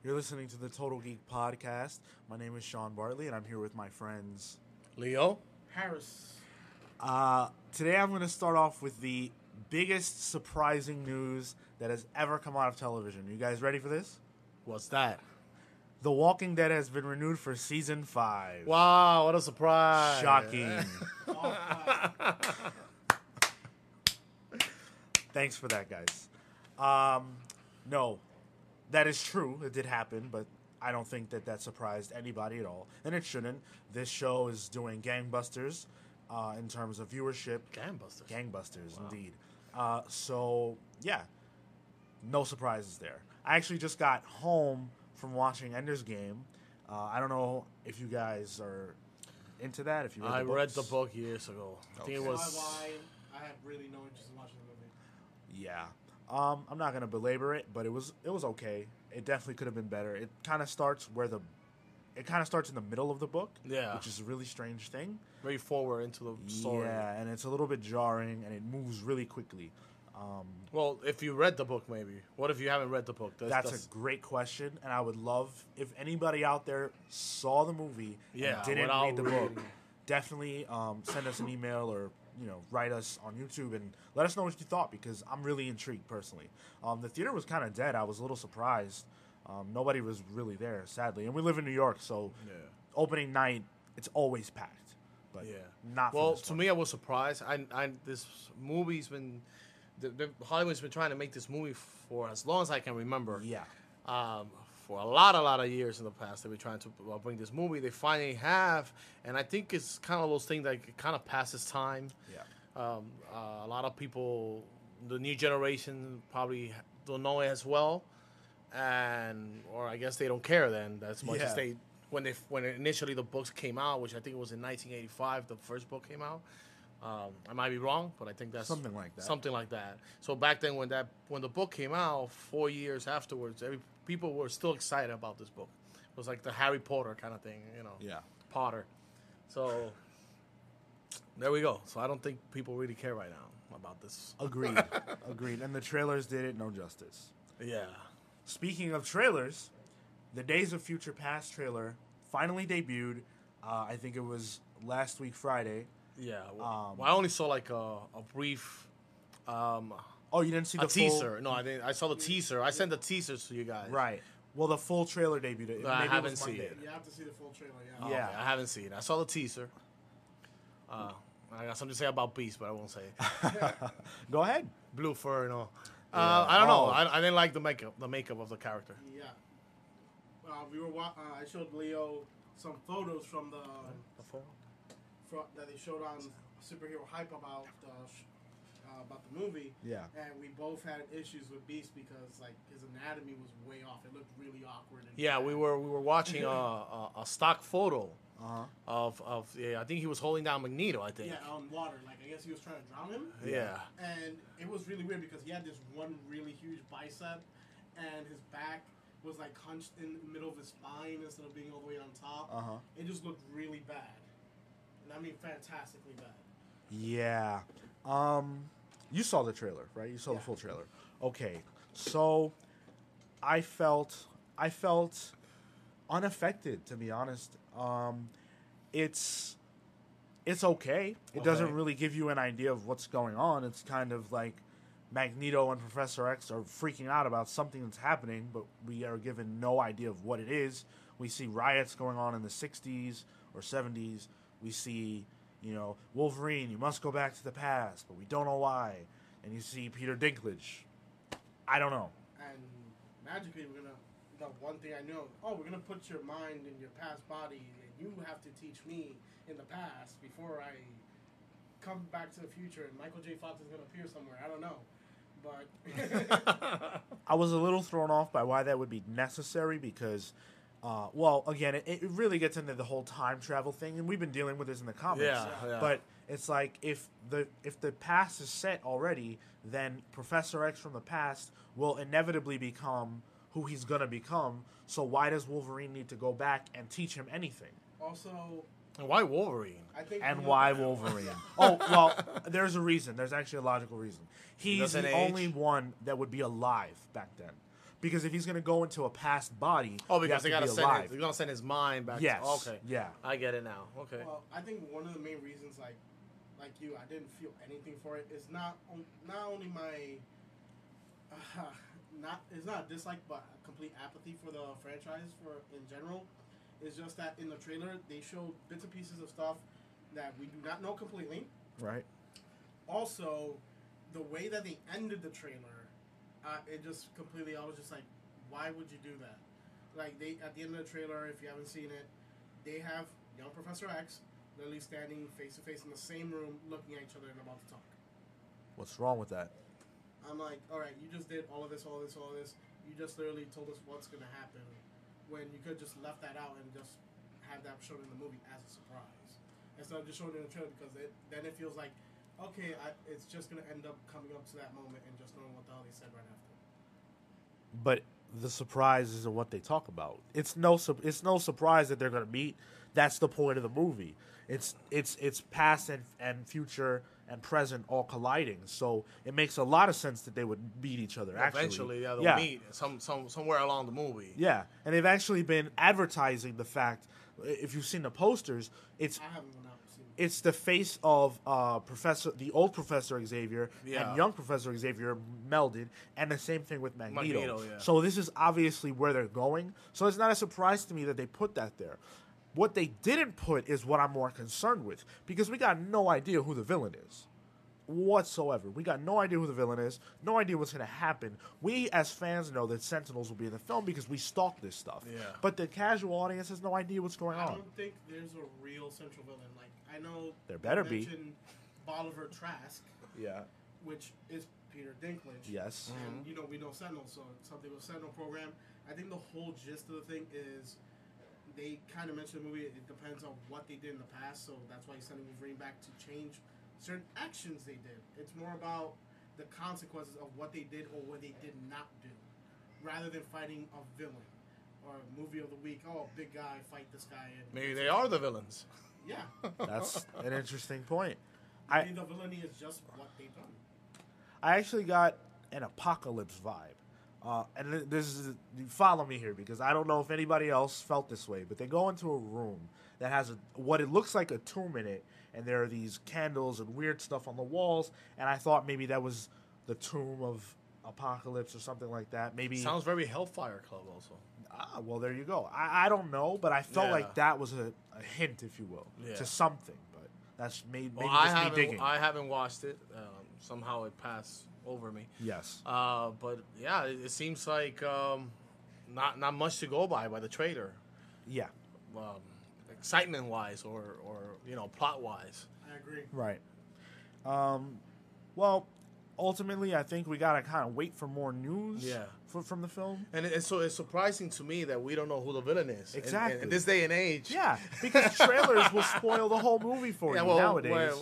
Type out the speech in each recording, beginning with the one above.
You're listening to the Total Geek Podcast. My name is Sean Bartley, and I'm here with my friends Leo. Harris. Today I'm going to start off with the biggest surprising news that has ever come out of television. You guys ready for this? What's that? The Walking Dead has been renewed for Season 5. Wow, what a surprise. Shocking. Thanks for that, guys. No, that is true. It did happen, but I don't think that surprised anybody at all. And it shouldn't. This show is doing gangbusters in terms of viewership. Gangbusters, wow. Indeed. So, yeah, no surprises there. I actually just got home from watching Ender's Game. I don't know if you guys are into that. If you read the books. read the book years ago. I think it was. I had really no interest in watching the movie. Yeah. I'm not gonna belabor it, but it was okay. It definitely could have been better. It kind of starts in the middle of the book, Yeah. which is a really strange thing. Very forward into the story. Yeah, and it's a little bit jarring, and it moves really quickly. Well, if you read the book, maybe. What if you haven't read the book? That's a great question, and I would love if anybody out there saw the movie and didn't read the book. Definitely send us an email or write us on YouTube and let us know what you thought, because I'm really intrigued personally. The theater was kind of dead. I was a little surprised. Nobody was really there, sadly, and we live in New York, so opening night it's always packed. But not. Well, to me, I was surprised. This movie's been. Hollywood's been trying to make this movie for as long as I can remember. Yeah. For a lot of years in the past, they've been trying to bring this movie. They finally have, and I think it's kind of those things that kind of passes time. Yeah. A lot of people, the new generation, probably don't know it as well, or I guess they don't care then as much as they when initially the books came out, which I think it was in 1985. The first book came out. I might be wrong, but I think that's something like that. Something like that. So back then, when the book came out, 4 years afterwards, people were still excited about this book. It was like the Harry Potter kind of thing, Yeah. Potter. So there we go. So I don't think people really care right now about this. Agreed. Agreed. And the trailers did it no justice. Yeah. Speaking of trailers, the Days of Future Past trailer finally debuted. I think it was last week Friday. Yeah, well, I only saw like a brief. You didn't see the teaser? full... No, I didn't. I saw the teaser. I sent the teasers to you guys. Right. Well, the full trailer debuted. No, I haven't seen it. You have to see the full trailer. Yeah. Yeah. Okay, I haven't seen it. I saw the teaser. I got something to say about Beast, but I won't say it. Go ahead. Blue fur and all. I don't know. I didn't like the makeup of the character. Yeah. I showed Leo some photos from that they showed on Superhero Hype about the movie. Yeah. And we both had issues with Beast because like his anatomy was way off. It looked really awkward. And Yeah, bad. we were watching a stock photo of I think he was holding down Magneto. I think. Yeah, on water. Like I guess he was trying to drown him. Yeah. And it was really weird because he had this one really huge bicep, and his back was like hunched in the middle of his spine instead of being all the way on top. It just looked really bad. And I mean, fantastically bad. Yeah. You saw the trailer, right? You saw the full trailer. Okay. So I felt unaffected, to be honest. It's okay. It doesn't really give you an idea of what's going on. It's kind of like Magneto and Professor X are freaking out about something that's happening, but we are given no idea of what it is. We see riots going on in the 60s or 70s. We see, Wolverine, you must go back to the past, but we don't know why. And you see Peter Dinklage. I don't know. And magically, the one thing I know, we're going to put your mind in your past body, and you have to teach me in the past before I come back to the future, and Michael J. Fox is going to appear somewhere. I don't know. But I was a little thrown off by why that would be necessary because... again, it really gets into the whole time travel thing, and we've been dealing with this in the comics. Yeah. But it's like if the past is set already, then Professor X from the past will inevitably become who he's gonna become. So why does Wolverine need to go back and teach him anything? also, And why Wolverine? I think... And why Wolverine? There's a reason. There's actually a logical reason. He's doesn't the age? only one that would be alive back then. Because if he's going to go into a past body, because they're going to send his mind back. Yes. Okay. Yeah. I get it now. Okay. Well, I think one of the main reasons, like you, I didn't feel anything for it. Is not only my it's not a dislike, but a complete apathy for the franchise in general. It's just that in the trailer they showed bits and pieces of stuff that we do not know completely. Right. Also, the way that they ended the trailer, it just completely. I was just like, why would you do that? Like they at the end of the trailer, if you haven't seen it, they have young Professor X literally standing face to face in the same room, looking at each other and about to talk. What's wrong with that? I'm like, all right, you just did all of this. You just literally told us what's going to happen when you could just left that out and just have that shown in the movie as a surprise. Instead of just showing it in the trailer, because then it feels like, okay, it's just going to end up coming up to that moment and just knowing what the hell they said right after. But the surprise isn't what they talk about. It's no surprise that they're going to meet. That's the point of the movie. It's past and future and present all colliding. So it makes a lot of sense that they would meet each other. Eventually, they'll meet somewhere along the movie. Yeah, and they've actually been advertising the fact. If you've seen the posters, I haven't seen it. It's the face of the old Professor Xavier and young Professor Xavier melded, and the same thing with Magneto. So this is obviously where they're going. So it's not a surprise to me that they put that there. What they didn't put is what I'm more concerned with, because we got no idea who the villain is whatsoever. We got no idea who the villain is, no idea what's going to happen. We, as fans, know that Sentinels will be in the film because we stalk this stuff. Yeah. But the casual audience has no idea what's going on. I don't think there's a real central villain. Like, I know there better be. Bolivar Trask. Yeah. Which is Peter Dinklage. Yes. And, we know Sentinel, so something with Sentinel program. I think the whole gist of the thing is they kind of mentioned the movie, it depends on what they did in the past, so that's why he's sending Wolverine back to change certain actions they did. It's more about the consequences of what they did or what they did not do, rather than fighting a villain or a movie of the week. Oh, big guy, fight this guy. And maybe they are the villains. Yeah. That's an interesting point. I mean, the villainy is just what they've done. I actually got an apocalypse vibe. And this is, follow me here, because I don't know if anybody else felt this way, but they go into a room that has what it looks like a tomb in it, and there are these candles and weird stuff on the walls, and I thought maybe that was the tomb of Apocalypse or something like that. Maybe sounds very Hellfire Club also. Well, there you go. I don't know, but I felt like that was a hint, if you will, to something. But that's maybe just me digging. I haven't watched it. Somehow it passed over me. Yes. But yeah, it seems like not much to go by the trailer. Yeah. Excitement wise or plot wise. I agree. Right. Well, ultimately, I think we gotta kind of wait for more news. From the film. And it's surprising to me that we don't know who the villain is. Exactly. In this day and age. Yeah, because trailers will spoil the whole movie for you nowadays.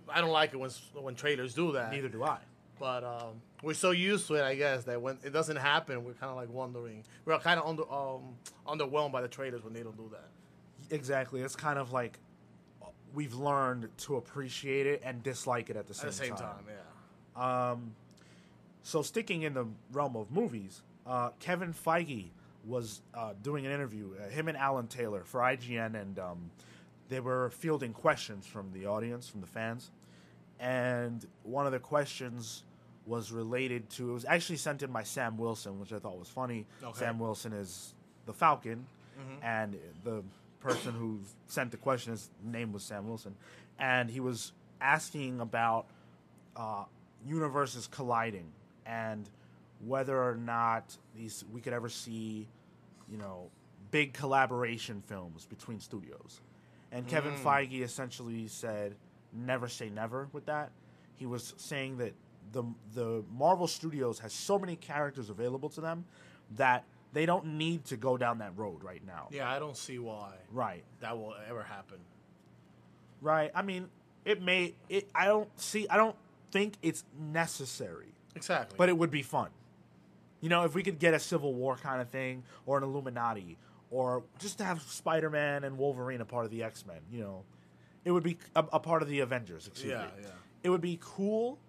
I don't like it when trailers do that. Neither do I. But we're so used to it, I guess, that when it doesn't happen, we're kind of like wondering. We're kind of underwhelmed by the trailers when they don't do that. Exactly. It's kind of like we've learned to appreciate it and dislike it at the same time. Yeah. So sticking in the realm of movies, Kevin Feige was doing an interview, him and Alan Taylor, for IGN, and they were fielding questions from the audience, from the fans. And one of the questions was related to, it was actually sent in by Sam Wilson, which I thought was funny. Okay. Sam Wilson is the Falcon, and the person who sent the question, his name was Sam Wilson. And he was asking about universes colliding and whether or not we could ever see, big collaboration films between studios. And Kevin Feige essentially said, never say never with that. He was saying that the Marvel Studios has so many characters available to them that they don't need to go down that road right now. Yeah, I don't see why. Right. That will ever happen. Right. I mean, I don't think it's necessary. Exactly. But it would be fun. If we could get a Civil War kind of thing, or an Illuminati, or just to have Spider-Man and Wolverine a part of the X-Men, it would be a part of the Avengers, excuse me. Yeah. It would be cool,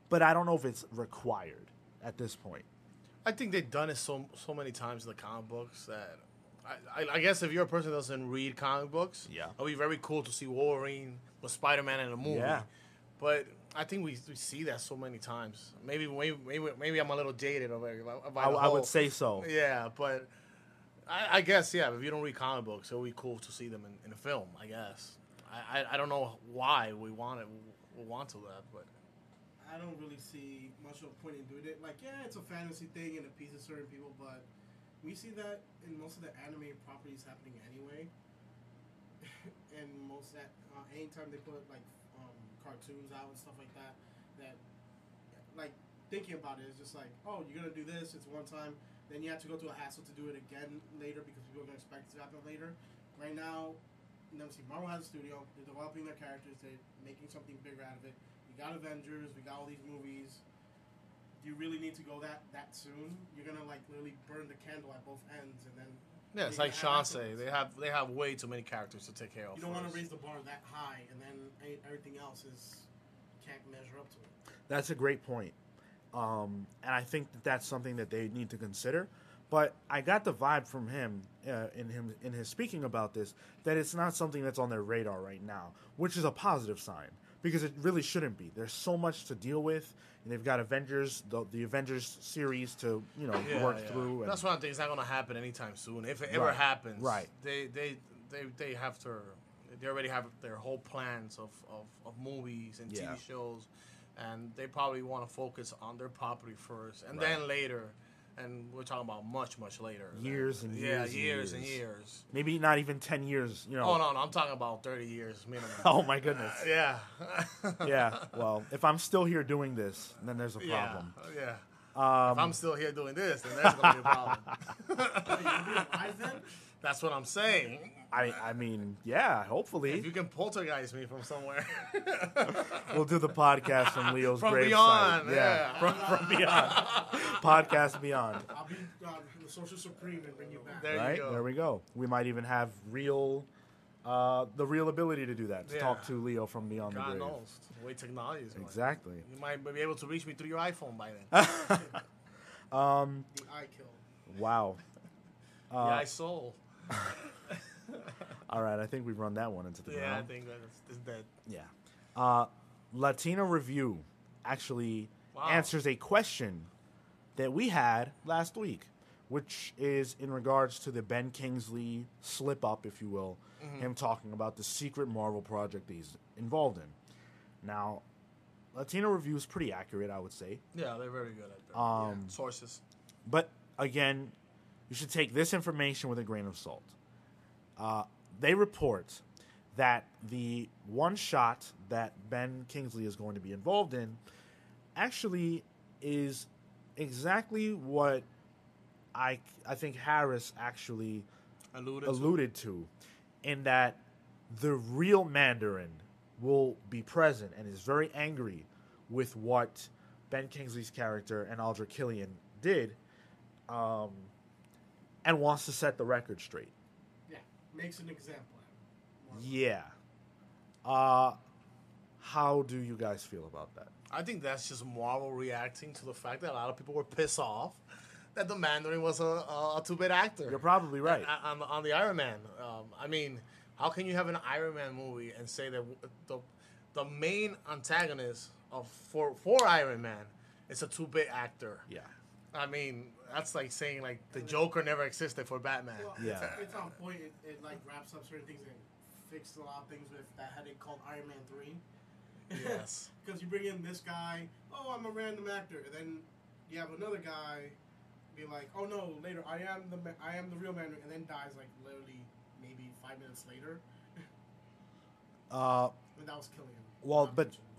but I don't know if it's required at this point. I think they've done it so many times in the comic books that I guess if you're a person that doesn't read comic books, it'll be very cool to see Wolverine with Spider-Man in a movie. Yeah. But I think we see that so many times. Maybe I'm a little jaded over I would say so. Yeah, but I guess, if you don't read comic books, it'll be cool to see them in a film, I guess. I don't know why we want to that, but I don't really see much of a point in doing it. Like, it's a fantasy thing and it appeases certain people, but we see that in most of the anime properties happening anyway. And most that anytime they put like cartoons out and stuff like that, like thinking about it is just like, oh, you're gonna do this, it's one time, then you have to go through a hassle to do it again later because people are gonna expect it to happen later. Right now, Marvel has a studio, they're developing their characters, they're making something bigger out of it. We got Avengers, we got all these movies. Do you really need to go that soon? You're gonna like literally burn the candle at both ends, and then it's like Sean say, they have way too many characters to take care of. You don't want to raise the bar that high, and then everything else can't measure up to it. That's a great point, and I think that's something that they need to consider. But I got the vibe from him in his speaking about this that it's not something that's on their radar right now, which is a positive sign. Because it really shouldn't be. There's so much to deal with, and they've got Avengers, the Avengers series to work through. And that's one thing. It's not going to happen anytime soon. If it ever happens, they have to. They already have their whole plans of movies and TV shows, and they probably want to focus on their property first, and then later. And we're talking about much later. Years and years. Yeah, years and years. Maybe not even 10 years, Oh, no, I'm talking about 30 years minimum. Oh, my goodness. Yeah. Yeah, well, if I'm still here doing this, then there's a problem. Yeah. If I'm still here doing this, then there's going to be a problem. That's what I'm saying. I mean, yeah, hopefully. If you can poltergeist me from somewhere. We'll do the podcast from Leo's from gravesite. Beyond, yeah. From Beyond. Podcast Beyond. I'll be the Social Supreme and bring you back. There you go. There we go. We might even have the real ability to do that, to talk to Leo from Beyond the Grave. God knows. The way technology is going. Exactly. You might be able to reach me through your iPhone by then. The eye kill. Wow. The eye soul. All right, I think we've run that one into the ground. Yeah, I think that's dead. Yeah. Latino Review actually answers a question that we had last week, which is in regards to the Ben Kingsley slip-up, if you will, him talking about the secret Marvel project that he's involved in. Now, Latino Review is pretty accurate, I would say. Yeah, they're very good at that. Sources. But, again, you should take this information with a grain of salt. They report that the one shot that Ben Kingsley is going to be involved in actually is exactly what I think Harris actually alluded to, in that the real Mandarin will be present and is very angry with what Ben Kingsley's character and Aldrich Killian did, and wants to set the record straight. Makes an example. Yeah. How do you guys feel about that? I think that's just Marvel reacting to the fact that a lot of people were pissed off that the Mandarin was a 2-bit actor. You're probably right. On the Iron Man. I mean, how can you have an Iron Man movie and say that the main antagonist for Iron Man is a 2-bit actor? Yeah. I mean, that's like saying like the Joker never existed for Batman. Well, it's on point. It like wraps up certain things and fixed a lot of things with that headache called Iron Man 3. Yes. Because you bring in this guy, oh, I'm a random actor, and then you have another guy be like, oh no, later I am the real Mandarin, and then dies like literally maybe 5 minutes later. And that was killing him. Well,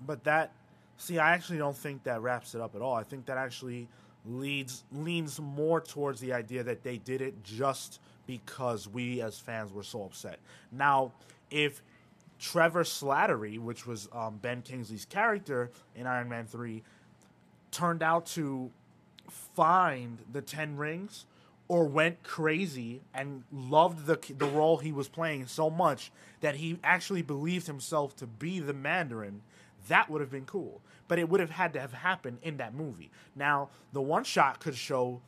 but that, see, I actually don't think that wraps it up at all. I think that actually leans more towards the idea that they did it just because we as fans were so upset. Now, if Trevor Slattery, which was Ben Kingsley's character in Iron Man 3, turned out to find the 10 rings or went crazy and loved the role he was playing so much that he actually believed himself to be the Mandarin, that would have been cool. But it would have had to have happened in that movie. Now, the one shot could show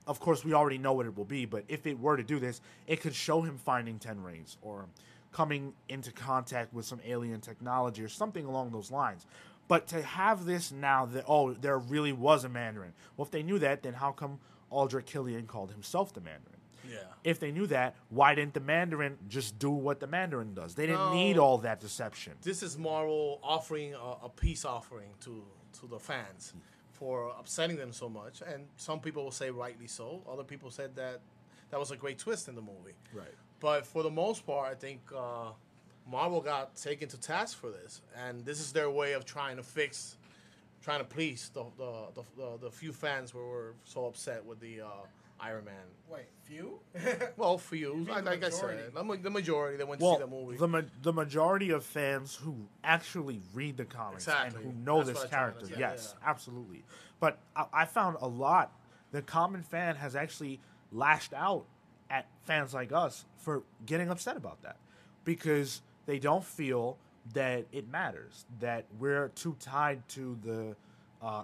of course we already know what it will be, but if it were to do this, it could show him finding 10 rings or coming into contact with some alien technology or something along those lines. But to have this now that, there really was a Mandarin. Well, if they knew that, then how come Aldrich Killian called himself the Mandarin? Yeah. If they knew that, why didn't the Mandarin just do what the Mandarin does? They didn't need all that deception. This is Marvel offering a peace offering to the fans for upsetting them so much. And some people will say rightly so. Other people said that was a great twist in the movie. Right. But for the most part, I think Marvel got taken to task for this. And this is their way of trying to please the few fans who were so upset with the Iron Man. Wait, few? Well, few. Like I said, the majority that went to see the movie. The majority of fans who actually read the comics and who know this character, yes, absolutely. But I found a lot, the common fan has actually lashed out at fans like us for getting upset about that. Because they don't feel that it matters, that we're too tied to the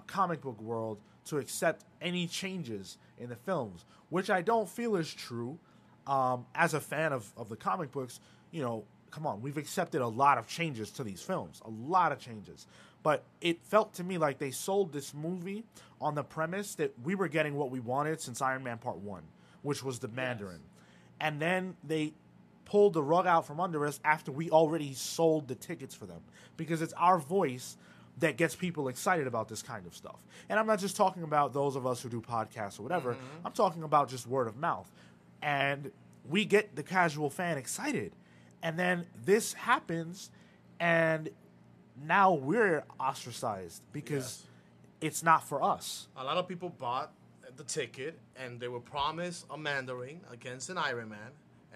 comic book world to accept any changes in the films, which I don't feel is true. As a fan of the comic books, come on, we've accepted a lot of changes to these films, a lot of changes. But it felt to me like they sold this movie on the premise that we were getting what we wanted since Iron Man Part 1, which was the Mandarin. And then they pulled the rug out from under us after we already sold the tickets for them. Because it's our voice that gets people excited about this kind of stuff. And I'm not just talking about those of us who do podcasts or whatever. Mm-hmm. I'm talking about just word of mouth. And we get the casual fan excited. And then this happens, and now we're ostracized because it's not for us. A lot of people bought the ticket, and they were promised a Mandarin against an Iron Man.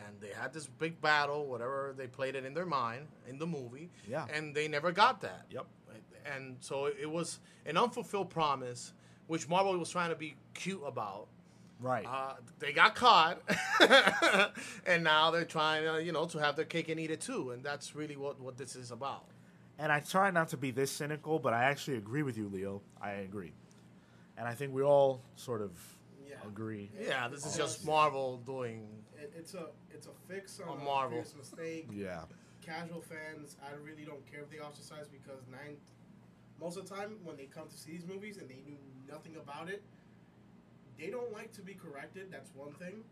And they had this big battle, whatever they played it in their mind, in the movie. Yeah. And they never got that. Yep. And so it was an unfulfilled promise, which Marvel was trying to be cute about. Right. They got caught, and now they're trying to, to have their cake and eat it too. And that's really what this is about. And I try not to be this cynical, but I actually agree with you, Leo. I agree. And I think we all sort of agree. Yeah, this is just Marvel doing... It's a fix on a Marvel mistake. Yeah. Casual fans, I really don't care if they ostracize because most of the time when they come to see these movies and they knew nothing about it, they don't like to be corrected. That's one thing.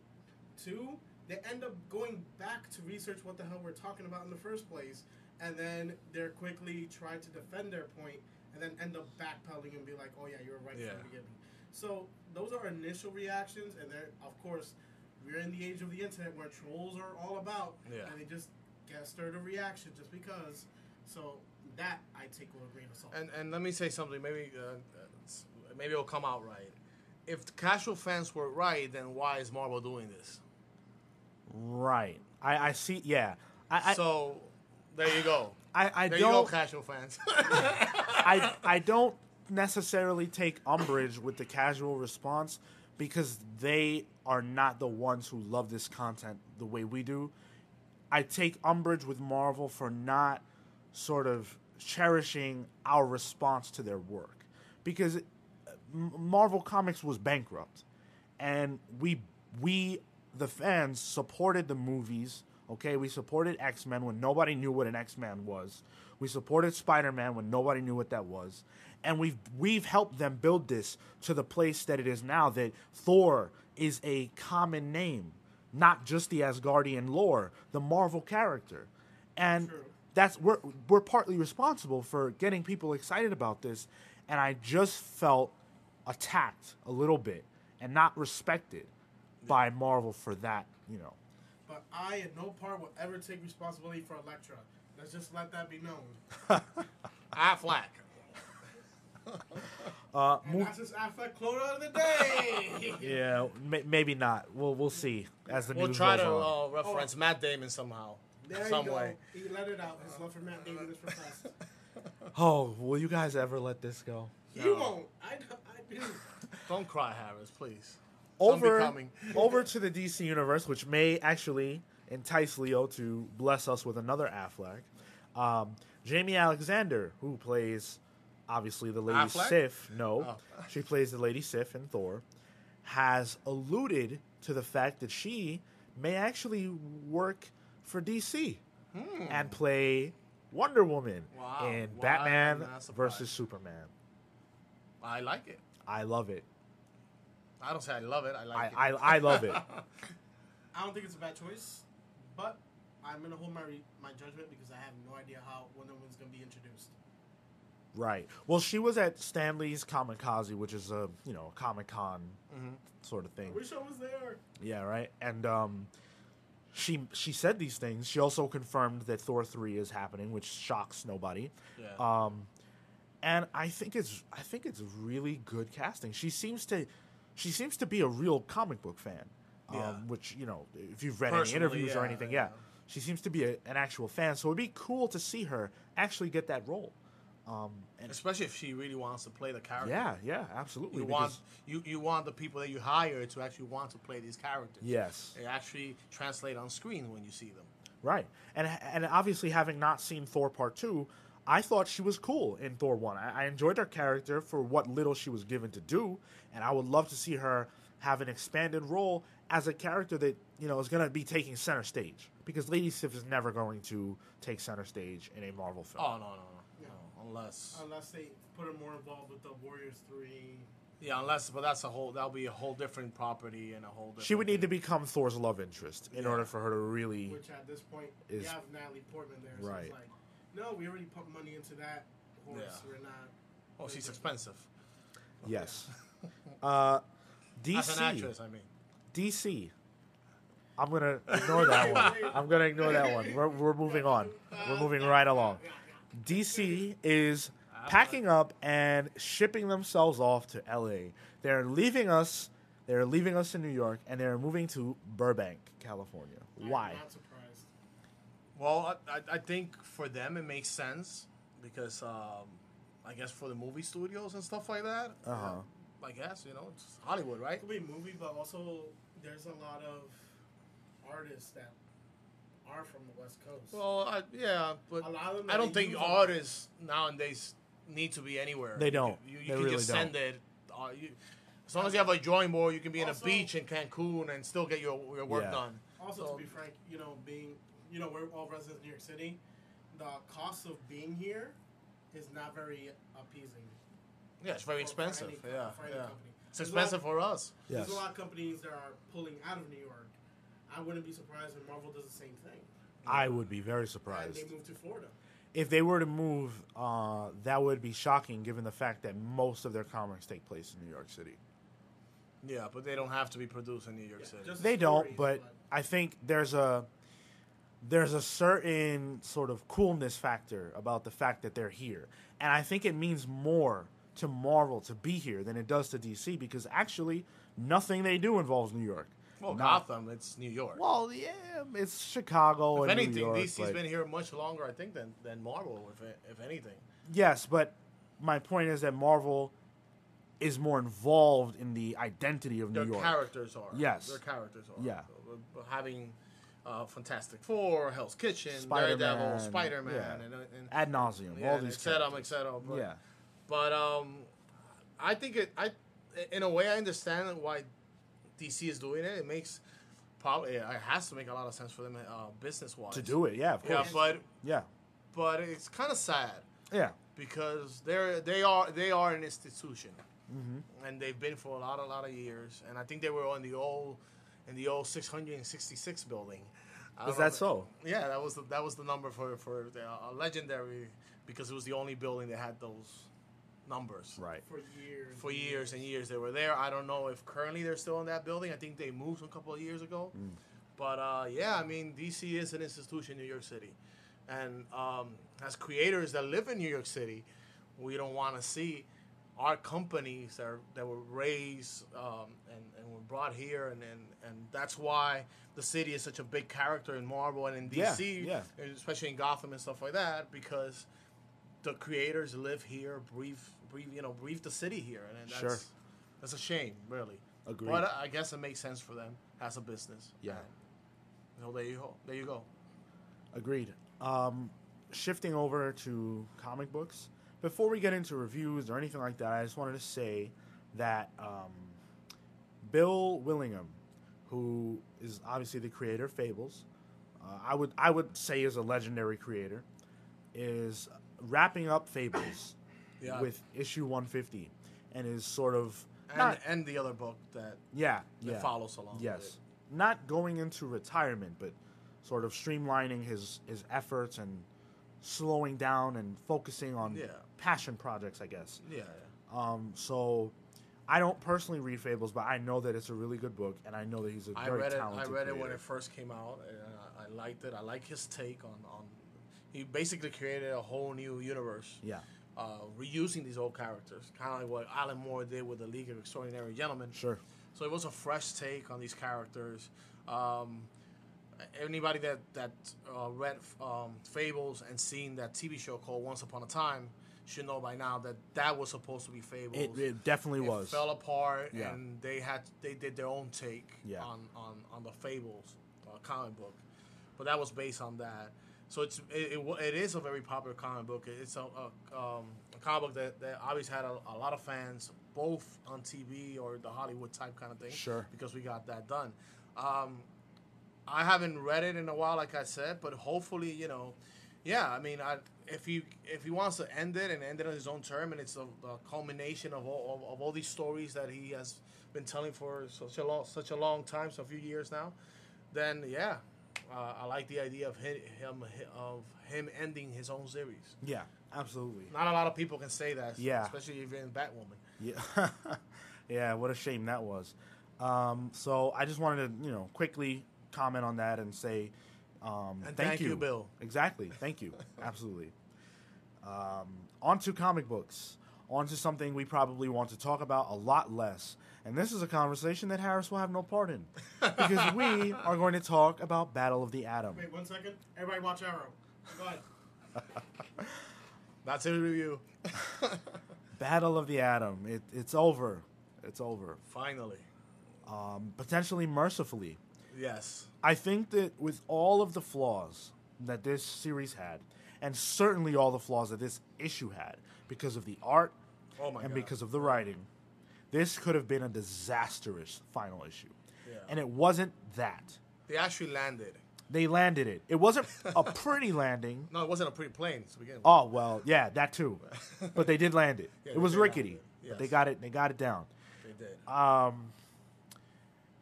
Two, they end up going back to research what the hell we're talking about in the first place, and then they're quickly trying to defend their point, and then end up backpedaling and be like, "Oh yeah, you were right from the beginning." So those are initial reactions, and then of course we're in the age of the internet where trolls are all about, and they just get stirred a reaction just because. So that I take with a grain of salt. And let me say something. Maybe it'll come out right. If the casual fans were right, then why is Marvel doing this? Right. I see. Yeah. So there you go. There you go, casual fans. I don't necessarily take umbrage with the casual response because they are not the ones who love this content the way we do. I take umbrage with Marvel for not sort of cherishing our response to their work because Marvel Comics was bankrupt, and we the fans supported the movies. Okay, we supported X-Men when nobody knew what an X-Man was. We supported Spider-Man when nobody knew what that was, and we've helped them build this to the place that it is now. That Thor is a common name, not just the Asgardian lore, the Marvel character, and that's we're partly responsible for getting people excited about this. And I just felt attacked a little bit and not respected by Marvel for that, But I, in no part, will ever take responsibility for Elektra. Let's just let that be known. Affleck. And that's just Affleck quote of the day. Yeah, maybe not. We'll see as the news We'll try goes to on. reference Matt Damon somehow. There some you go. way. He let it out. His love for Matt Damon is professed. Oh, will you guys ever let this go? You won't. I do. Don't cry, Harris, please. Over to the DC universe, which may actually entice Leo to bless us with another Affleck. Jamie Alexander, who plays obviously the Lady Affleck? Sif. No, she plays the Lady Sif in Thor. has alluded to the fact that she may actually work for DC and play Wonder Woman in Batman versus Superman. I like it. I love it. I don't say I love it. I like it. I love it. I don't think it's a bad choice, but I'm going to hold my judgment because I have no idea how Wonder Woman's going to be introduced. Right. Well, she was at Stanley's Kamikaze, which is a Comic-Con sort of thing. I wish I was there. Yeah, right. And she said these things. She also confirmed that Thor 3 is happening, which shocks nobody. Yeah. And I think it's really good casting. She seems to be a real comic book fan. Which, if you've read any interviews or anything, she seems to be an actual fan. So it'd be cool to see her actually get that role. And especially if she really wants to play the character. Yeah, absolutely. You want the people that you hire to actually want to play these characters. Yes. They actually translate on screen when you see them. Right. And obviously having not seen Thor Part 2, I thought she was cool in Thor 1. I enjoyed her character for what little she was given to do, and I would love to see her have an expanded role as a character that, is going to be taking center stage. Because Lady Sif is never going to take center stage in a Marvel film. Oh, no. Unless they put her more involved with the Warriors 3. Yeah, but that'll be a whole different property and a whole different... She would need to become Thor's love interest in order for her to really... Which at this point, you have Natalie Portman there. So right. It's like, no, we already put money into that horse. Yeah. We're not... Oh, she's expensive. Yes. DC... As an actress, I mean. DC... I'm going to ignore that one. We're moving on. We're moving right along. DC is packing up and shipping themselves off to LA. They're leaving us in New York, and they're moving to Burbank, California. Why? I'm not surprised. Well, I think for them it makes sense because I guess for the movie studios and stuff like that. I guess it's Hollywood, right? It could be a movie, but also there's a lot of artists that are from the West Coast. Well, but I don't think artists nowadays need to be anywhere. They don't. You can really just send it. As long as you have a drawing board, you can be in a beach in Cancun and still get your work done. Also, to be frank, we're all residents of New York City. The cost of being here is not very appeasing. Yeah, it's very expensive. For any company. It's expensive for us. Yes. There's a lot of companies that are pulling out of New York. I wouldn't be surprised if Marvel does the same thing. I would be very surprised. And they move to Florida. If they were to move, that would be shocking given the fact that most of their comics take place in New York City. Yeah, but they don't have to be produced in New York City. They don't, but I think there's a certain sort of coolness factor about the fact that they're here. And I think it means more to Marvel to be here than it does to DC because actually nothing they do involves New York. Well, Gotham, it's New York. Well, yeah, it's Chicago and New York. DC's been here much longer, I think, than Marvel, if anything. Yes, but my point is that Marvel is more involved in the identity of New York. Their characters are. Yes. Their characters are. Yeah. Having Fantastic Four, Hell's Kitchen, Spider-Man, Daredevil, Spider-Man, and and ad nauseum, all these et cetera. But I think in a way, I understand why DC is doing it. It has to make a lot of sense for them business wise to do it. Yeah, of course. But it's kind of sad. Yeah, because they are an institution, and they've been for a lot of years. And I think they were in the old 666 building. Is that so? Yeah, that was the number for the legendary because it was the only building that had those numbers. Right. For years and years they were there. I don't know if currently they're still in that building. I think they moved a couple of years ago. But I mean, DC is an institution in New York City. And as creators that live in New York City, we don't want to see our companies that were raised and were brought here. And that's why the city is such a big character in Marvel and in DC, especially in Gotham and stuff like that, because the creators live here, breathe the city here, and that's a shame, really. Agreed. But I guess it makes sense for them as a business. Yeah. So there you go. Agreed. Shifting over to comic books. Before we get into reviews or anything like that, I just wanted to say that Bill Willingham, who is obviously the creator of Fables, I would say is a legendary creator, is wrapping up Fables with issue 150, and is sort of and the other book that follows along. Yes, with it. Not going into retirement, but sort of streamlining his efforts and slowing down and focusing on passion projects, I guess. So I don't personally read Fables, but I know that it's a really good book, and I know that he's a very talented I read creator. it when it first came out, and I liked it. I like his take on. He basically created a whole new universe. Yeah. Reusing these old characters, kind of like what Alan Moore did with the League of Extraordinary Gentlemen. Sure. So it was a fresh take on these characters. Anybody that read Fables and seen that TV show called Once Upon a Time should know by now that was supposed to be Fables. It definitely was. It fell apart, and they did their own take on the Fables comic book, but that was based on that. So it is a very popular comic book. It's a comic book that obviously had a lot of fans, both on TV or the Hollywood type kind of thing. Sure. Because we got that done. I haven't read it in a while, like I said, but hopefully, I mean, if he wants to end it and end it on his own term, and it's a culmination of all these stories that he has been telling for such a long time, so a few years now, then I like the idea of him ending his own series. Yeah, absolutely. Not a lot of people can say that, yeah, especially if you're in Batwoman. Yeah, yeah. What a shame that was. So I just wanted to, quickly comment on that and say, and thank you, Bill. Exactly. Thank you. Absolutely. On to comic books. On to something we probably want to talk about a lot less. And this is a conversation that Harris will have no part in. Because we are going to talk about Battle of the Atom. Wait 1 second. Everybody watch Arrow. Go ahead. That's a review. Battle of the Atom. It's over. It's over. Finally. Potentially mercifully. Yes. I think that with all of the flaws that this series had, and certainly all the flaws that this issue had, because of the art because of the writing, this could have been a disastrous final issue. Yeah. And it wasn't that. They actually landed. They landed it. It wasn't a pretty landing. No, it wasn't a pretty plane to begin with. Oh, well, yeah, that too. But they did land it. It was rickety. Yes. But they got it down. They did.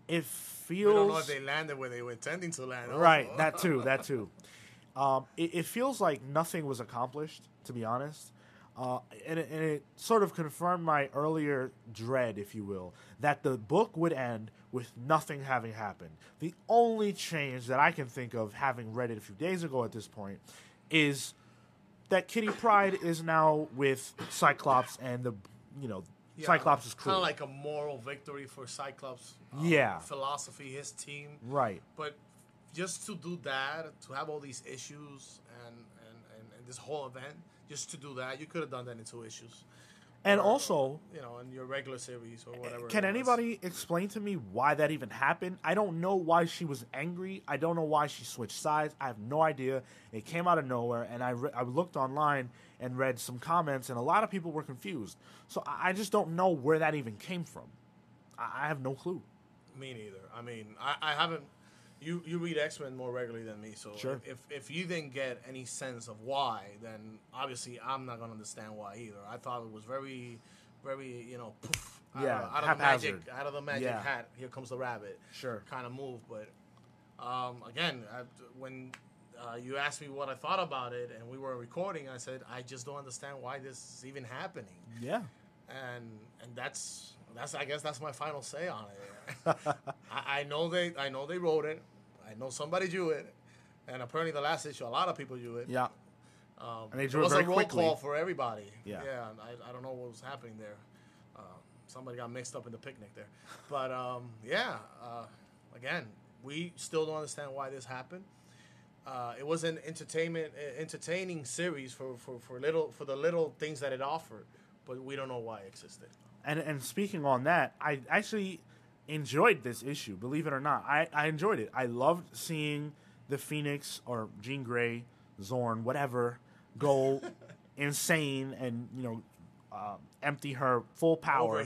It feels... We don't know if they landed where they were intending to land. Right, also. that too. It feels like nothing was accomplished, to be honest. And it sort of confirmed my earlier dread, if you will, that the book would end with nothing having happened. The only change that I can think of, having read it a few days ago at this point, is that Kitty Pryde is now with Cyclops and Cyclops' crew. Kind of like a moral victory for Cyclops' philosophy, his team. Right. But just to do that, to have all these issues and this whole event, just to do that, you could have done that in 2 issues. And also, in your regular series or whatever. Can anybody explain to me why that even happened? I don't know why she was angry. I don't know why she switched sides. I have no idea. It came out of nowhere, and I looked online and read some comments, and a lot of people were confused. So I just don't know where that even came from. I have no clue. Me neither. I mean, I haven't... You read X-Men more regularly than me, so sure. if you didn't get any sense of why, then obviously I'm not going to understand why either. I thought it was very, very, poof, out of the magic hat, here comes the rabbit. Sure. Kind of move. But again, when you asked me what I thought about it and we were recording, I said, I just don't understand why this is even happening. Yeah. And that's I guess that's my final say on it. I know they wrote it. I know somebody drew it, and apparently the last issue a lot of people drew it. Yeah. And they drew it very was a roll call for everybody. Yeah. Yeah. I don't know what was happening there. Somebody got mixed up in the picnic there, but again, we still don't understand why this happened. It was an entertaining series for the little things that it offered, but we don't know why it existed. And speaking on that, I actually enjoyed this issue, believe it or not. I enjoyed it. I loved seeing the Phoenix or Jean Grey, Zorn, whatever, go insane and empty her full power.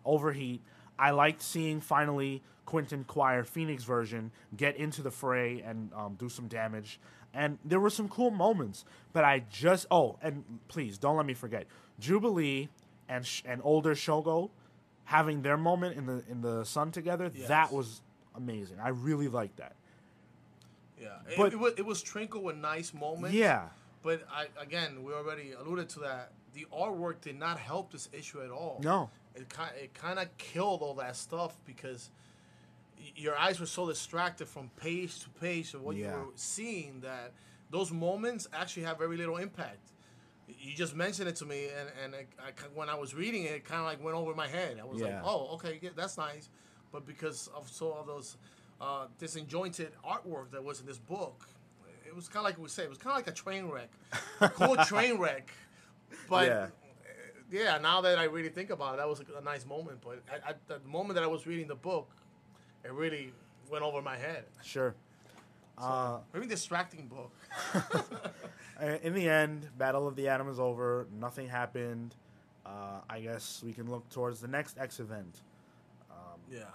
Overheat. I liked seeing finally Quentin Quire Phoenix version get into the fray and do some damage. And there were some cool moments, but and please don't let me forget Jubilee and older Shogo having their moment in the sun together. Yes. That was amazing. I really liked that. Yeah, but it was twinkle with nice moments. Yeah, but we already alluded to that. The artwork did not help this issue at all. No, it kind of killed all that stuff because your eyes were so distracted from page to page of what you were seeing that those moments actually have very little impact. You just mentioned it to me, and when I was reading it, it kind of like went over my head. I was like, oh, okay, that's nice. But because of those disjointed artwork that was in this book, it was kind of like we say, it was kind of like a train wreck. A cool train wreck. But, now that I really think about it, that was a nice moment. But at the moment that I was reading the book, it really went over my head. Sure. Very distracting book. In the end, Battle of the Atom is over. Nothing happened. I guess we can look towards the next X event.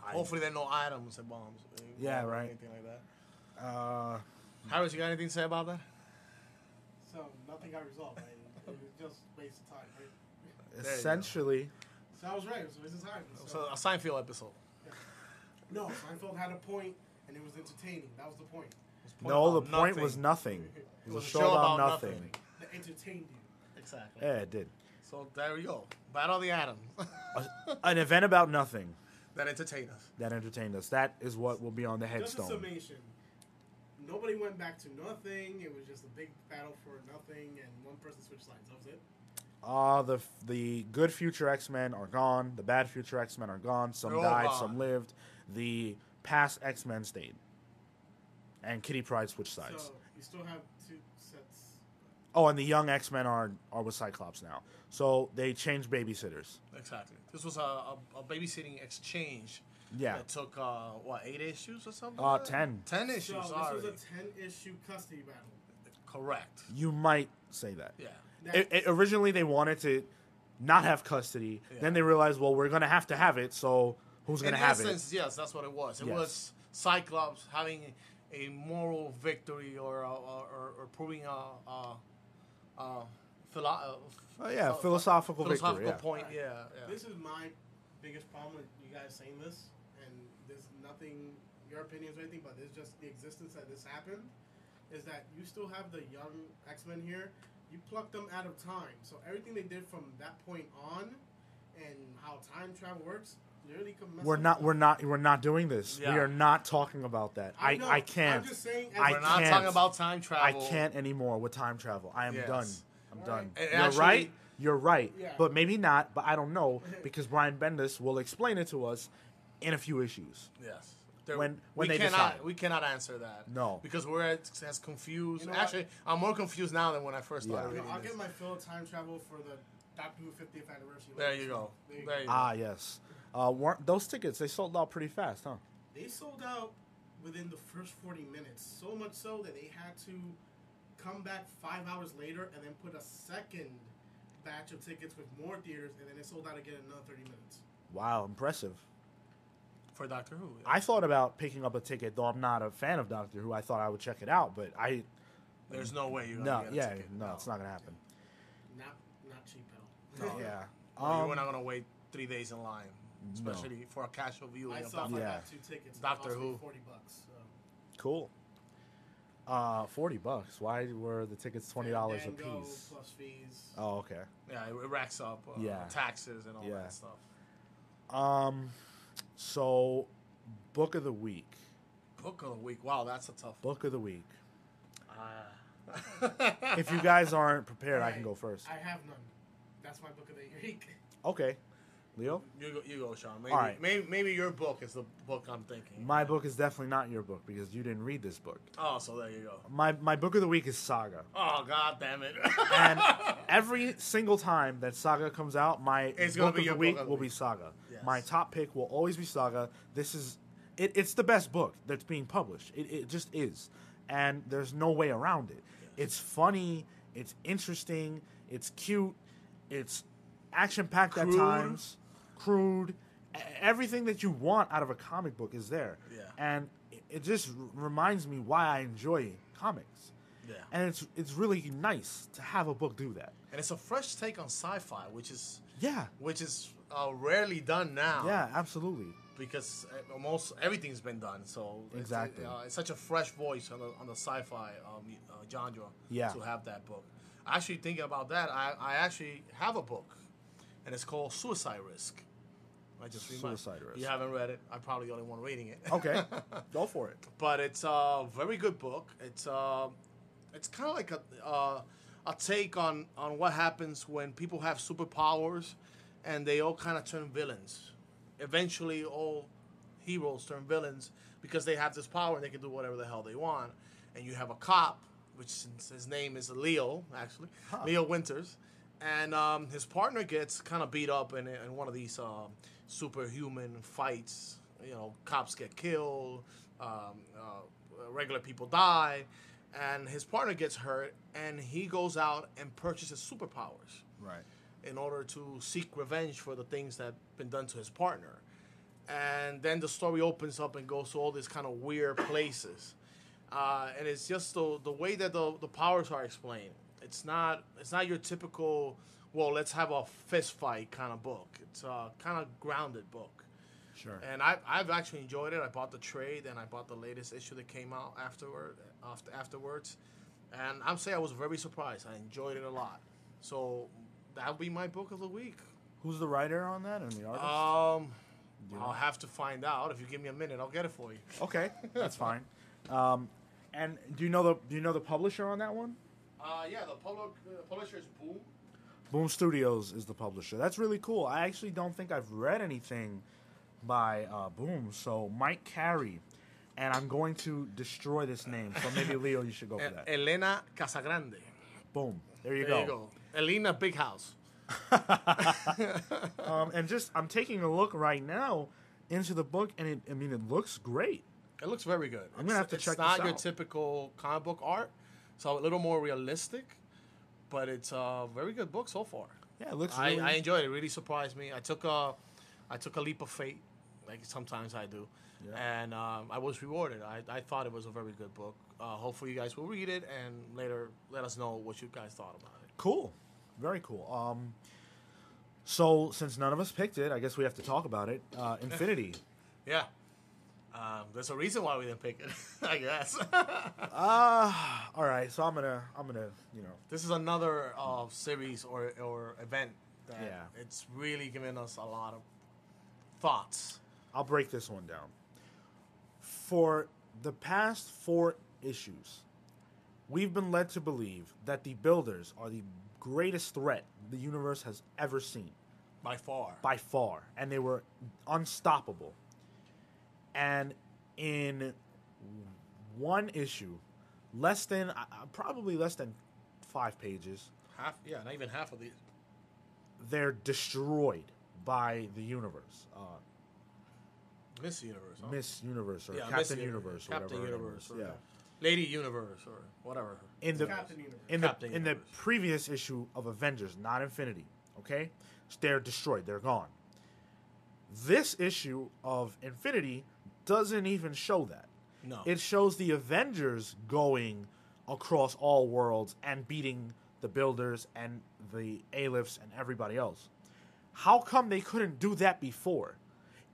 Hopefully there are no items and bombs. Yeah, right. Anything like that. Harris, you got anything to say about that? So nothing got resolved, right? It was just a waste of time, right? Essentially. So I was right. It was a waste of time. So a Seinfeld episode. Yeah. No, Seinfeld had a point, and it was entertaining. That was the point. The point was nothing. It was a show about nothing. That entertained you. Exactly. Yeah, it did. So there we go. Battle of the Atoms. An event about nothing. That entertained us. That is what will be on the headstone. Just a summation. Nobody went back to nothing. It was just a big battle for nothing, and one person switched sides. That was it. The good future X-Men are gone. The bad future X-Men are gone. Some died, some lived. The past X-Men stayed. And Kitty Pryde switched sides. So you still have two sets. Oh, and the young X-Men are with Cyclops now. So they changed babysitters. Exactly. This was a babysitting exchange. Yeah. It took, 8 issues or something? 10. 10 issues, So this was a 10-issue custody battle. Correct. You might say that. Yeah. Originally, they wanted to not have custody. Yeah. Then they realized, well, we're going to have it, so who's going to have it? In essence, yes, that's what it was. It was Cyclops having a moral victory or proving philosophical victory. Point. Right. Yeah. This is my biggest problem with you guys saying this, and there's nothing, your opinions or anything, but there's just the existence that this happened, is that you still have the young X-Men here. You plucked them out of time. So everything they did from that point on and how time travel works, literally could mess We're not doing this. Yeah. We are not talking about that. I can't. I'm just saying. We're not talking about time travel. I can't anymore with time travel. I am done. I'm done. Right. You're right. Yeah. But maybe not. But I don't know because Brian Bendis will explain it to us in a few issues. Yes. When they decide. We cannot answer that. No. Because we're as confused. Actually, I'm more confused now than when I first started reading I'll get my fill of time travel for the Doctor Who 50th anniversary. There you go. Yes. Those tickets, they sold out pretty fast, huh? They sold out within the first 40 minutes. So much so that they had to come back 5 hours later and then put a second batch of tickets with more theaters, and then it sold out again in another 30 minutes. Wow, impressive. For Doctor Who. Yeah. I thought about picking up a ticket, though I'm not a fan of Doctor Who. I thought I would check it out, but there's no way you're going to get a ticket. No, it's not going to happen. Not cheap at all. No. Yeah. We're not going to wait 3 days in line, especially for a casual viewing of Doctor Who. I got 2 tickets. Doctor Who. $40. So. Cool. $40. Why were the tickets $20 a piece? Plus fees. Oh, okay. Yeah, it racks up taxes and all that stuff. So, book of the week. Book of the week. Wow, that's a tough book of the week. If you guys aren't prepared, I can go first. I have none. That's my book of the week. Okay. Leo? You go, Sean. Maybe, all right. maybe your book is the book I'm thinking. My book is definitely not your book because you didn't read this book. Oh, so there you go. My book of the week is Saga. Oh, God damn it. And every single time that Saga comes out, my book of the week will be Saga. Yes. My top pick will always be Saga. This is... It's the best book that's being published. It just is. And there's no way around it. Yes. It's funny. It's interesting. It's cute. It's action-packed at times. Crude. everything that you want out of a comic book is there. Yeah. And it just reminds me why I enjoy comics. Yeah. And it's really nice to have a book do that. And it's a fresh take on sci-fi, which is Yeah. rarely done now. Yeah, absolutely. Because almost everything's been done, so Exactly. it's such a fresh voice on the sci-fi genre. Yeah. To have that book. Actually, thinking about that, I actually have a book, and it's called Suicide Risk. I just read Suicide Risk. You haven't read it. I'm probably the only one reading it. Okay, go for it. But it's a very good book. It's kind of like a take on what happens when people have superpowers, and they all kind of turn villains. Eventually, all heroes turn villains because they have this power and they can do whatever the hell they want. And you have a cop, which his name is Leo, actually, Leo Winters, and his partner gets kind of beat up in one of these superhuman fights. Cops get killed, regular people die, and his partner gets hurt, and he goes out and purchases superpowers. Right. In order to seek revenge for the things that have been done to his partner. And then the story opens up and goes to all these kind of weird places. And it's just the way that the powers are explained. It's not your typical, well, let's have a fist fight kind of book. It's a kind of grounded book. Sure. And I've actually enjoyed it. I bought the trade, and I bought the latest issue that came out afterwards. And I'm saying I was very surprised. I enjoyed it a lot. So that would be my book of the week. Who's the writer on that and the artist? I'll have to find out. If you give me a minute, I'll get it for you. Okay, that's fine. And do you know the publisher on that one? Yeah, the publisher is Boom. Boom Studios is the publisher. That's really cool. I actually don't think I've read anything by Boom. So Mike Carey, and I'm going to destroy this name. So maybe Leo, you should go for that. Elena Casagrande. Boom. There you go. Elena Big House. And I'm taking a look right now into the book, and it looks great. It looks very good. I'm gonna have to check this out. It's not your typical comic book art, so a little more realistic, but it's a very good book so far. Yeah, it looks. I enjoyed it. It really surprised me. I took a leap of faith, like sometimes I do, and I was rewarded. I thought it was a very good book. Hopefully, you guys will read it and later let us know what you guys thought about it. Cool, very cool. So since none of us picked it, I guess we have to talk about it. Infinity. Yeah. There's a reason why we didn't pick it, I guess. All right. So I'm gonna, This is another series or event that Yeah. it's really giving us a lot of thoughts. I'll break this one down. For the past 4 issues, we've been led to believe that the Builders are the greatest threat the universe has ever seen. By far. By far. And they were unstoppable. And in one issue, probably less than 5 pages, not even half of these. they're destroyed by the universe. Miss Universe. Huh? Miss Universe or Yeah, Captain Miss Universe or Captain whatever. Universe. Or Yeah. Lady Universe or whatever. In the Captain Universe. Captain in the Universe. previous issue of Avengers, not Infinity, okay? So they're destroyed. They're gone. This issue of Infinity doesn't even show that. No. It shows the Avengers going across all worlds and beating the Builders and the A-lifts and everybody else. How come they couldn't do that before?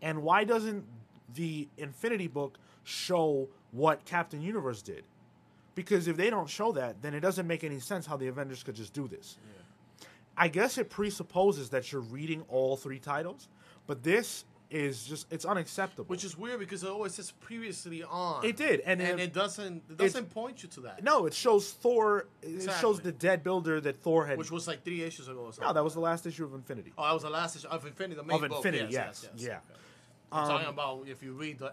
And why doesn't the Infinity book show what Captain Universe did? Because if they don't show that, then it doesn't make any sense how the Avengers could just do this. Yeah. I guess it presupposes that you're reading all 3 titles, but this is just, it's unacceptable. Which is weird because it always says previously on. It did, and it doesn't point you to that. No, it shows Thor. It Exactly. shows the dead Builder that Thor had. Which was like 3 issues ago or something. No, that was the last issue of Infinity. Oh, that was the last issue of Infinity, the main Of book. Infinity, Yes. yeah. Okay. I'm talking about if you read the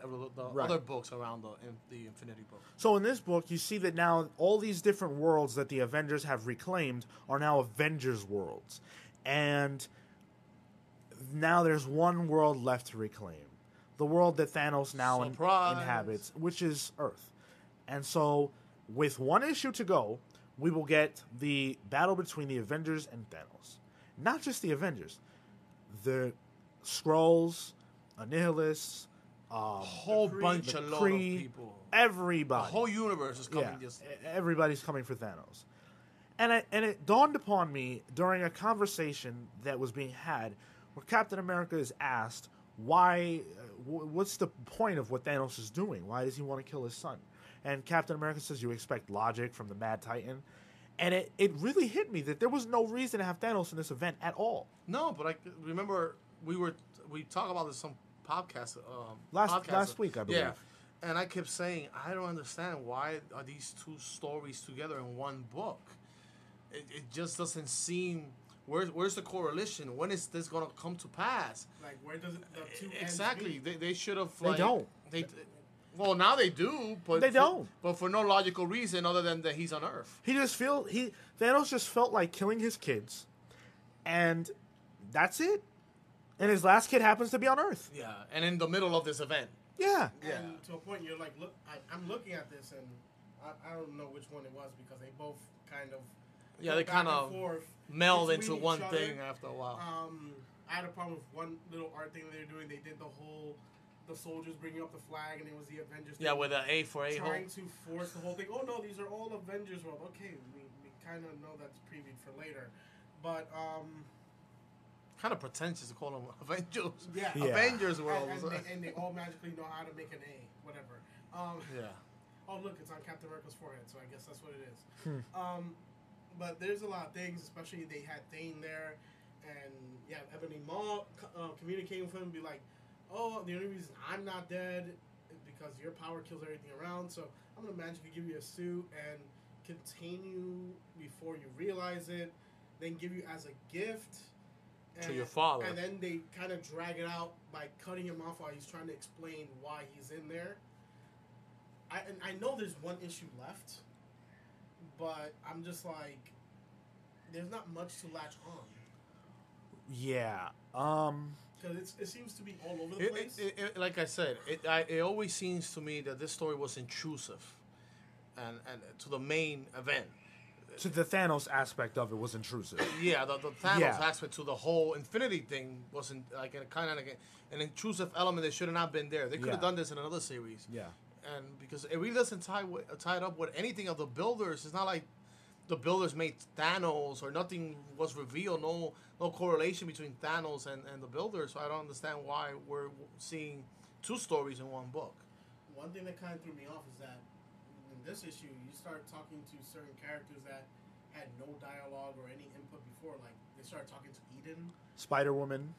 Right. other books around the Infinity book. So in this book, you see that now all these different worlds that the Avengers have reclaimed are now Avengers worlds. And now there's one world left to reclaim. The world that Thanos now inhabits, which is Earth. And so with 1 issue to go, we will get the battle between the Avengers and Thanos. Not just the Avengers. The Skrulls, Annihilus, a whole bunch of lot of people. Everybody. The whole universe is coming. Just everybody's coming for Thanos. And it dawned upon me during a conversation that was being had where Captain America is asked, why, what's the point of what Thanos is doing? Why does he want to kill his son? And Captain America says, you expect logic from the Mad Titan. And it really hit me that there was no reason to have Thanos in this event at all. No, but I remember we talked about this some podcast last week, I believe. Yeah, and I kept saying, I don't understand why are these two stories together in one book. It just doesn't seem. Where's the correlation? When is this gonna come to pass? Like, where does the two exactly? They should have. They don't. Well, now they do, but they don't. But for no logical reason other than that he's on Earth. Thanos just felt like killing his kids, and that's it. And his last kid happens to be on Earth. Yeah, and in the middle of this event. Yeah. And to a point, you're like, look, I'm looking at this, and I don't know which one it was because they both kind of. Yeah, they kind of meld into one thing after a while. I had a problem with one little art thing they were doing. They did the soldiers bringing up the flag, and it was the Avengers. Yeah, with the A for A-hole. Trying to force the whole thing. Oh, no, these are all Avengers world. Okay, we kind of know that's previewed for later. But, kind of pretentious to call them Avengers. Yeah. Avengers world. And they all magically know how to make an A, whatever. Yeah. Oh, look, it's on Captain America's forehead, so I guess that's what it is. But there's a lot of things, especially they had Thane there, and yeah, Ebony Maw communicating with him and be like, oh, the only reason I'm not dead is because your power kills everything around, so I'm going to magically give you a suit and contain you before you realize it, then give you as a gift. To your father. And then they kind of drag it out by cutting him off while he's trying to explain why he's in there. I know there's one issue left, but I'm just like, there's not much to latch on. Yeah. Because it seems to be all over the place. Like I said, it always seems to me that this story was intrusive, and to the main event. To the Thanos aspect of it was intrusive. Yeah, the Thanos aspect to the whole Infinity thing wasn't like an intrusive element that should have not been there. They could have done this in another series. Yeah. And because it really doesn't tie it up with anything of the Builders. It's not like the Builders made Thanos or nothing was revealed. No correlation between Thanos and the Builders. So I don't understand why we're seeing two stories in one book. One thing that kind of threw me off is that in this issue, you start talking to certain characters that had no dialogue or any input before. Like, they started talking to Eden. Spider-Woman.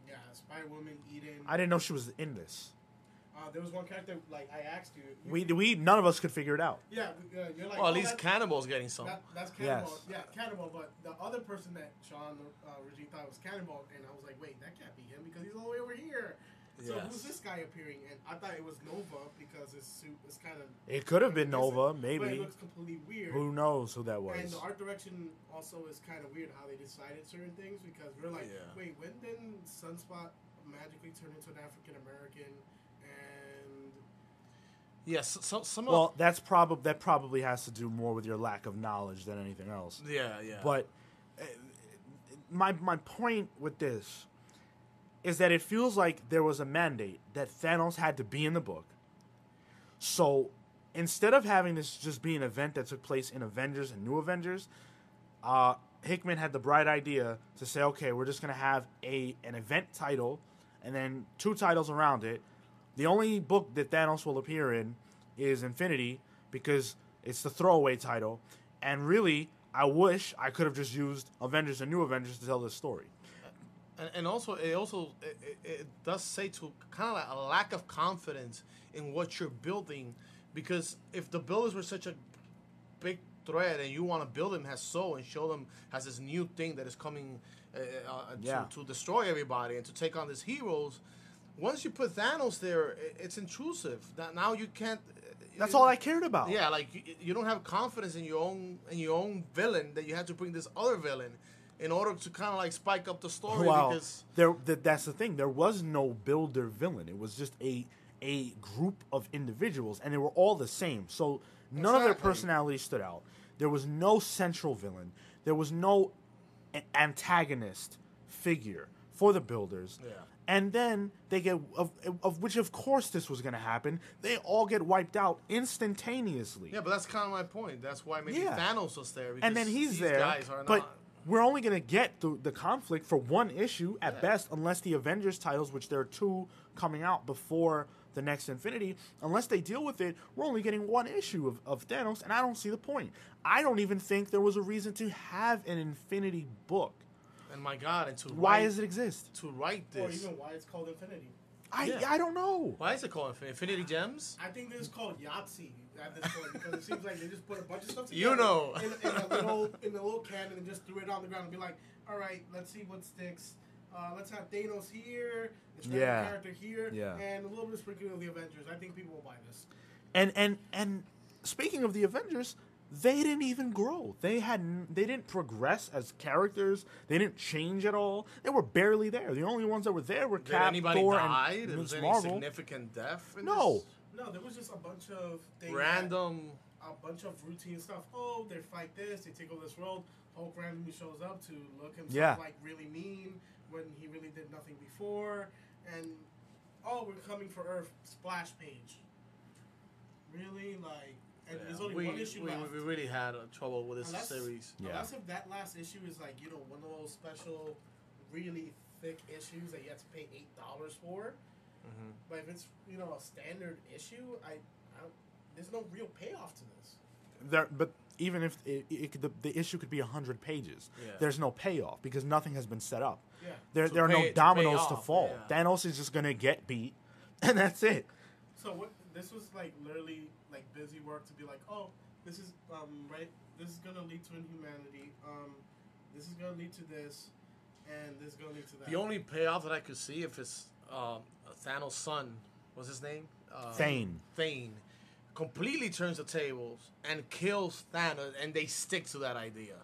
Yeah, Spider-Woman, Eden. I didn't know she was in this. There was one character, like, I asked you. We none of us could figure it out. Yeah, you're like... Well, at least Cannibal's getting some. That's Cannibal. Yes. Yeah, Cannibal, but the other person that Sean originally thought was Cannibal, and I was like, wait, that can't be him because he's all the way over here. So who's this guy appearing? And I thought it was Nova because his suit is kind of... It could have been Nova, maybe. But it looks completely weird. Who knows who that was? And the art direction also is kind of weird how they decided certain things because we're like, wait, when did Sunspot magically turn into an African-American? And... Yes, some well, that probably has to do more with your lack of knowledge than anything else. Yeah. But my point with this is that it feels like there was a mandate that Thanos had to be in the book. So instead of having this just be an event that took place in Avengers and New Avengers, Hickman had the bright idea to say, okay, we're just going to have an event title and then two titles around it. The only book that Thanos will appear in is Infinity because it's the throwaway title. And really, I wish I could have just used Avengers and New Avengers to tell this story. And also, it does say to kind of like a lack of confidence in what you're building, because if the Builders were such a big threat and you want to build them as so and show them as this new thing that is coming to destroy everybody and to take on these heroes, once you put Thanos there, it's intrusive. Now you can't. That's all I cared about. Yeah, like you don't have confidence in your own villain that you have to bring this other villain in order to kind of like spike up the story. Well, because that's the thing. There was no builder villain. It was just a group of individuals, and they were all the same. So none of their personalities stood out. There was no central villain. There was no antagonist figure for the builders. Yeah. And then they get, of which of course this was going to happen, they all get wiped out instantaneously. Yeah, but that's kind of my point. That's why maybe Thanos was there. Because And then he's these there, guys are but not. we're only going to get the conflict for one issue at best, unless the Avengers titles, which there are 2 coming out before the next Infinity, unless they deal with it, we're only getting 1 issue of Thanos, and I don't see the point. I don't even think there was a reason to have an Infinity book. And my God, and why does it exist? To write this. Or even why it's called Infinity. I don't know. Why is it called Infinity Gems? I think this is called Yahtzee at this point because it seems like they just put a bunch of stuff together You know. in a little can and just threw it on the ground and be like, all right, let's see what sticks. Let's have Thanos here, this character here, and a little bit of sprinkling of the Avengers. I think people will buy this. And speaking of the Avengers, they didn't even grow. They didn't progress as characters. They didn't change at all. They were barely there. The only ones that were there were Cap, Thor, and was Ms. any Marvel. Significant death? No. No, there was just a bunch of random, a bunch of routine stuff. Oh, they fight this. They take over this world. Hulk randomly shows up to look himself like really mean when he really did nothing before. And we're coming for Earth. Splash page. Really, like. And there's only one issue left. We really had trouble with this series. Unless if that last issue is like, one of those special, really thick issues that you have to pay $8 for. Mm-hmm. But if it's, a standard issue, there's no real payoff to this. But even if the issue could be 100 pages, there's no payoff because nothing has been set up. Yeah. There are no dominoes to fall. Yeah. Thanos is just going to get beat, and that's it. So this was like literally like busy work to be like, oh, this is right. This is gonna lead to inhumanity. This is gonna lead to this, and this is gonna lead to that. The only payoff that I could see if it's Thanos' son, what's his name? Thane. Completely turns the tables and kills Thanos, and they stick to that idea.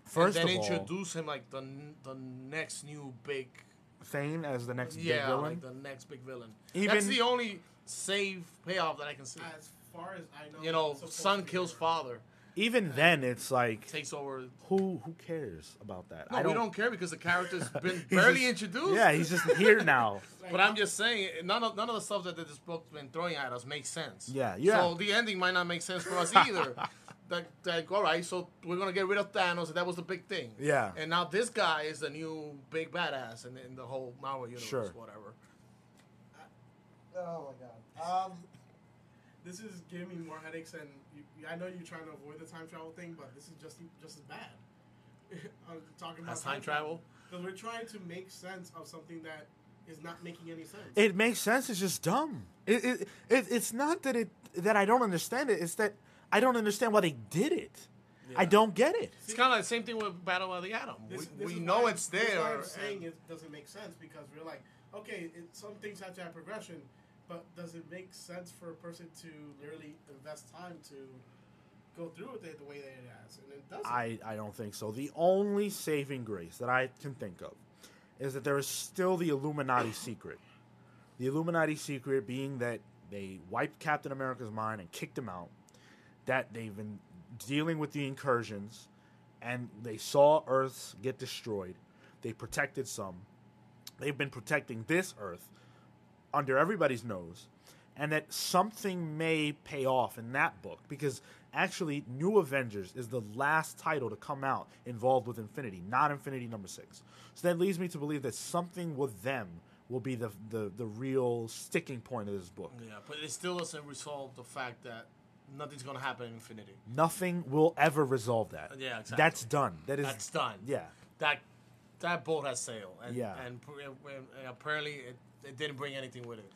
First and then of all, introduce him like the next new big. Thane as the next big villain. Yeah, like the next big villain. That's the only save payoff that I can see. As far as I know, son kills father. Even then, it's like takes over. Who cares about that? No, we don't care because the character's been barely introduced. Yeah, he's just here now. But I'm just saying, none of the stuff that this book's been throwing at us makes sense. Yeah. So the ending might not make sense for us either. Like, all right, so we're gonna get rid of Thanos, and that was the big thing. Yeah. And now this guy is the new big badass in the whole Marvel universe, whatever. Oh my God. This is giving me more headaches, and I know you're trying to avoid the time travel thing, but this is just as bad. I'm talking about time travel because we're trying to make sense of something that is not making any sense. It makes sense. It's just dumb. It's not that I don't understand it. It's that I don't understand why they did it. Yeah. I don't get it. It's kind of like the same thing with Battle of the Atom. We know it's there. That's why I'm saying it doesn't make sense because we're like, okay, some things have to have progression, but does it make sense for a person to literally invest time to go through with it the way that it has? And it doesn't. I don't think so. The only saving grace that I can think of is that there is still the Illuminati secret. The Illuminati secret being that they wiped Captain America's mind and kicked him out, that they've been dealing with the incursions, and they saw Earth get destroyed. They protected some. They've been protecting this Earth under everybody's nose, and that something may pay off in that book, because actually New Avengers is the last title to come out involved with Infinity, not Infinity number 6. So that leads me to believe that something with them will be the real sticking point of this book. Yeah, but it still doesn't resolve the fact that nothing's going to happen in Infinity. Nothing will ever resolve that. Yeah, exactly. That's done. That's done. Yeah. That boat has sailed. And, yeah. And apparently it didn't bring anything with it.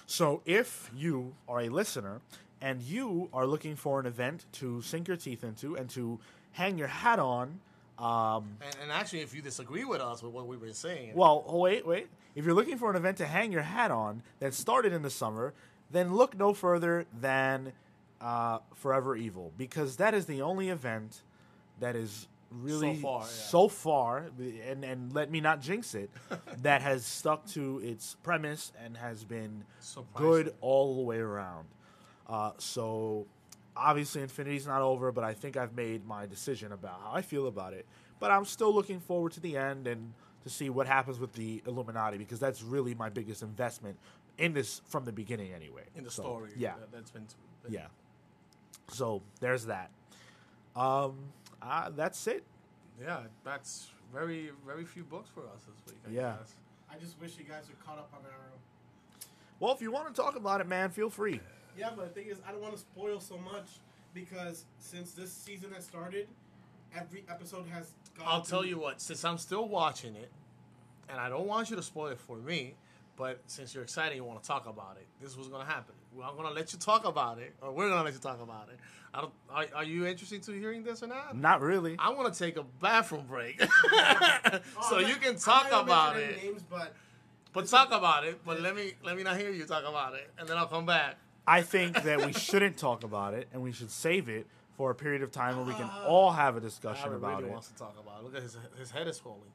So if you are a listener and you are looking for an event to sink your teeth into and to hang your hat on... And actually, if you disagree with us with what we've been saying... Well, wait. If you're looking for an event to hang your hat on that started in the summer, then look no further than Forever Evil, because that is the only event that is really so far, and let me not jinx it, that has stuck to its premise and has been good all the way around. So obviously Infinity's not over, but I think I've made my decision about how I feel about it. But I'm still looking forward to the end, and to see what happens with the Illuminati, because that's really my biggest investment in this from the beginning anyway. In the story. Yeah. That's been. Yeah. So there's that. That's it. Yeah, that's very, very few books for us this week. I guess. I just wish you guys were caught up on Arrow. Well, if you want to talk about it, man, feel free. Yeah, but the thing is, I don't want to spoil so much because since this season has started, every episode has gone. I'll tell you what, since I'm still watching it, and I don't want you to spoil it for me, but since you're excited, you want to talk about it. This is what's going to happen. I'm going to let you talk about it, or we're going to let you talk about it. Are you interested to hearing this or not? Not really. I want to take a bathroom break, so you can talk about it. Names, but talk about it. But let me not hear you talk about it, and then I'll come back. I think that we shouldn't talk about it, and we should save it for a period of time where we can all have a discussion about really it. Wants to talk about it. Look at his head is swollen.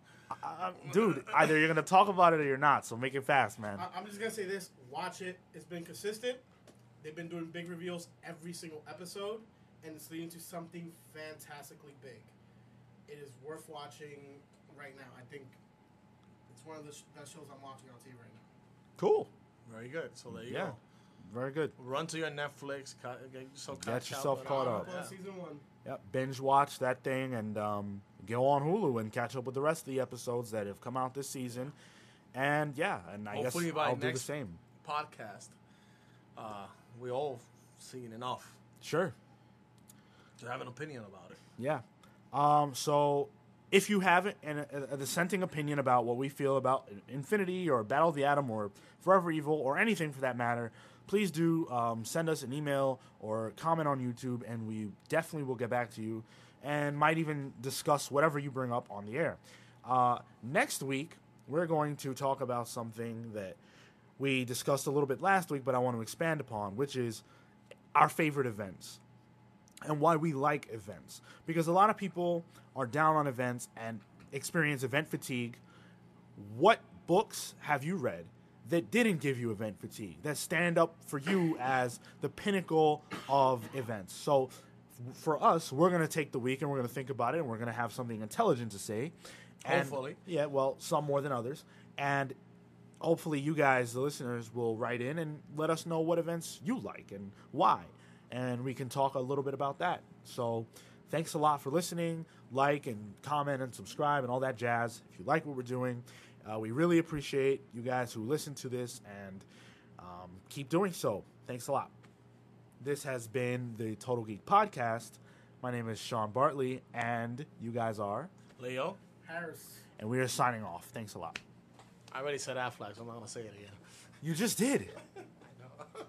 Dude, either you're gonna talk about it or you're not. So make it fast, man. I'm just gonna say this: watch it. It's been consistent. They've been doing big reveals every single episode, and it's leading to something fantastically big. It is worth watching right now. I think it's one of the best shows I'm watching on TV right now. Cool. Very good. So there you go. Very good. Run to your Netflix. Get yourself caught up. Season 1. Yep. Binge watch that thing and go on Hulu and catch up with the rest of the episodes that have come out this season. And I guess I'll do the same. Podcast. We all seen enough. Sure. To have an opinion about it. Yeah. So if you have a dissenting opinion about what we feel about Infinity or Battle of the Atom or Forever Evil or anything for that matter, please do send us an email or comment on YouTube, and we definitely will get back to you and might even discuss whatever you bring up on the air. Next week, we're going to talk about something that we discussed a little bit last week, but I want to expand upon, which is our favorite events and why we like events. Because a lot of people are down on events and experience event fatigue. What books have you read that didn't give you event fatigue, that stand up for you as the pinnacle of events? So for us, we're going to take the week and we're going to think about it, and we're going to have something intelligent to say. And, hopefully. Yeah, well, some more than others. And hopefully you guys, the listeners, will write in and let us know what events you like and why. And we can talk a little bit about that. So thanks a lot for listening. Like and comment and subscribe and all that jazz if you like what we're doing. We really appreciate you guys who listen to this, and keep doing so. Thanks a lot. This has been the Total Geek Podcast. My name is Sean Bartley, and you guys are? Leo. Harris. And we are signing off. Thanks a lot. I already said Affleck, so I'm not going to say it again. You just did. I know.